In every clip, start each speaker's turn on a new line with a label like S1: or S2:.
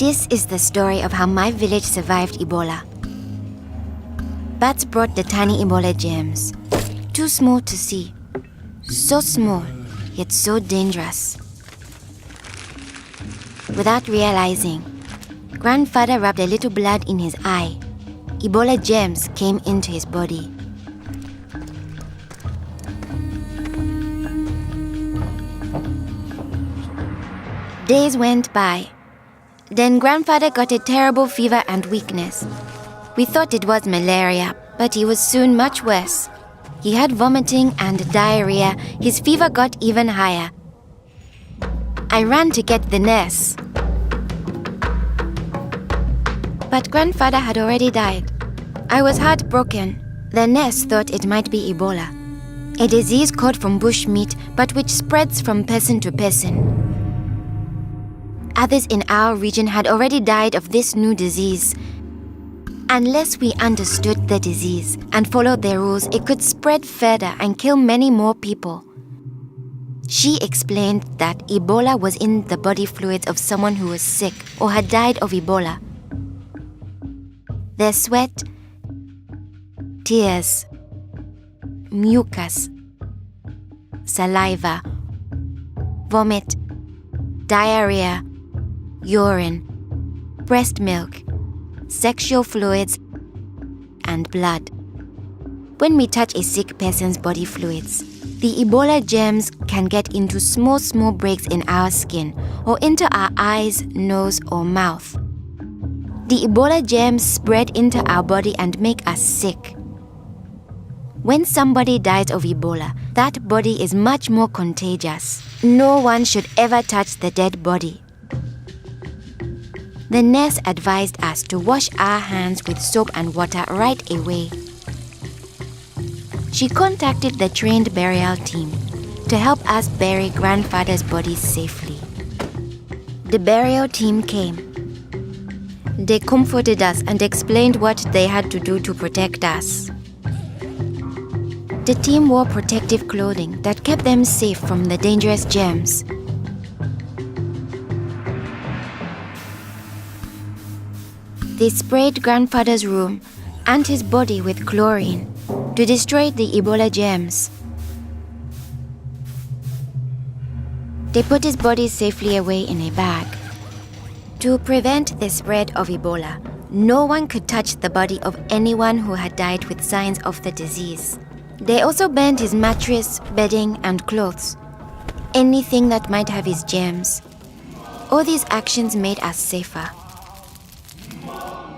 S1: This is the story of how my village survived Ebola. Bats brought the tiny Ebola germs, too small to see, so small, yet so dangerous. Without realizing, Grandfather rubbed a little blood in his eye. Ebola germs came into his body. Days went by. Then Grandfather got a terrible fever and weakness. We thought it was malaria, but he was soon much worse. He had vomiting and diarrhea. His fever got even higher. I ran to get the nurse. But Grandfather had already died. I was heartbroken. The nurse thought it might be Ebola, a disease caught from bush meat, but which spreads from person to person. Others in our region had already died of this new disease. Unless we understood the disease and followed their rules, it could spread further and kill many more people. She explained that Ebola was in the body fluids of someone who was sick or had died of Ebola. Their sweat, tears, mucus, saliva, vomit, diarrhea, urine, breast milk, sexual fluids, and blood. When we touch a sick person's body fluids, the Ebola germs can get into small breaks in our skin or into our eyes, nose, or mouth. The Ebola germs spread into our body and make us sick. When somebody dies of Ebola, that body is much more contagious. No one should ever touch the dead body. The nurse advised us to wash our hands with soap and water right away. She contacted the trained burial team to help us bury Grandfather's body safely. The burial team came. They comforted us and explained what they had to do to protect us. The team wore protective clothing that kept them safe from the dangerous germs. They sprayed Grandfather's room and his body with chlorine to destroy the Ebola germs. They put his body safely away in a bag. To prevent the spread of Ebola, no one could touch the body of anyone who had died with signs of the disease. They also burned his mattress, bedding, and clothes, anything that might have his germs. All these actions made us safer.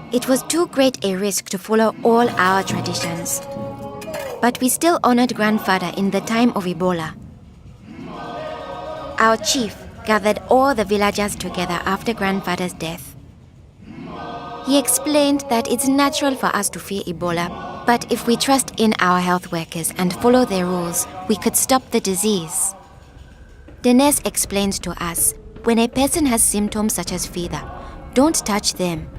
S1: It was too great a risk to follow all our traditions, but we still honored Grandfather in the time of Ebola. Our chief gathered all the villagers together after Grandfather's death. He explained that it's natural for us to fear Ebola, but if we trust in our health workers and follow their rules, we could stop the disease. The nurse explained to us, when a person has symptoms such as fever, don't touch them.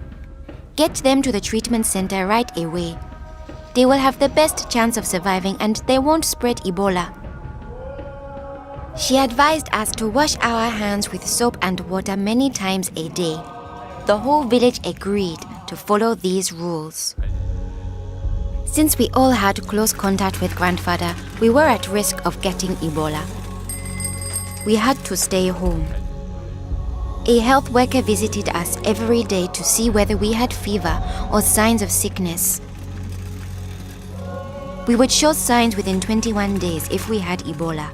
S1: Get them to the treatment center right away. They will have the best chance of surviving and they won't spread Ebola. She advised us to wash our hands with soap and water many times a day. The whole village agreed to follow these rules. Since we all had close contact with Grandfather, we were at risk of getting Ebola. We had to stay home. A health worker visited us every day to see whether we had fever or signs of sickness. We would show signs within 21 days if we had Ebola.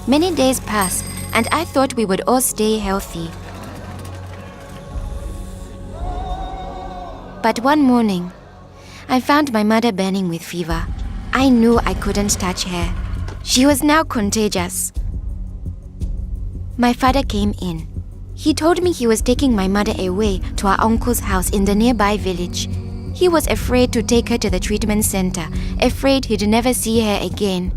S1: Many days passed, and I thought we would all stay healthy. But one morning, I found my mother burning with fever. I knew I couldn't touch her. She was now contagious. My father came in. He told me he was taking my mother away to our uncle's house in the nearby village. He was afraid to take her to the treatment center, afraid he'd never see her again.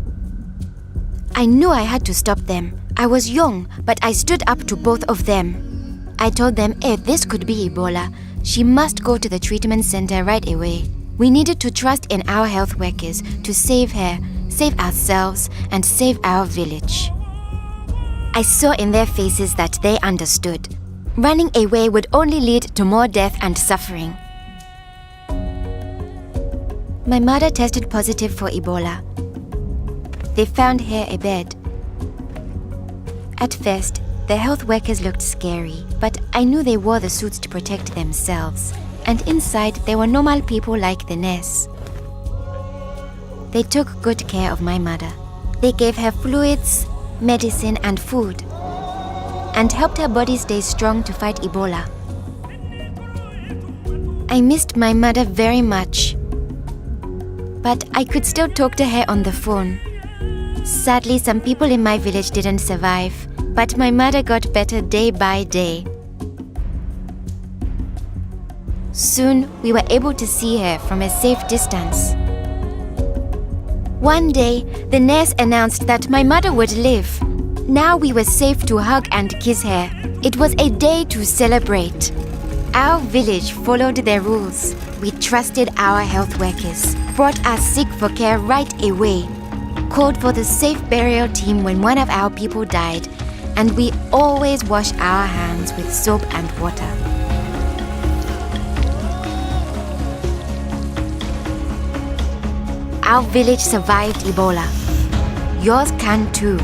S1: I knew I had to stop them. I was young, but I stood up to both of them. I told them if this could be Ebola, she must go to the treatment center right away. We needed to trust in our health workers to save her, save ourselves, and save our village. I saw in their faces that they understood. Running away would only lead to more death and suffering. My mother tested positive for Ebola. They found her a bed. At first, the health workers looked scary, but I knew they wore the suits to protect themselves, and inside they were normal people like the nurse. They took good care of my mother. They gave her fluids, medicine, and food, and helped her body stay strong to fight Ebola. I missed my mother very much, but I could still talk to her on the phone. Sadly, some people in my village didn't survive, but my mother got better day by day. Soon, we were able to see her from a safe distance. One day, the nurse announced that my mother would live. Now we were safe to hug and kiss her. It was a day to celebrate. Our village followed their rules. We trusted our health workers, brought us sick for care right away, called for the safe burial team when one of our people died, and we always wash our hands with soap and water. Our village survived Ebola. Yours can too.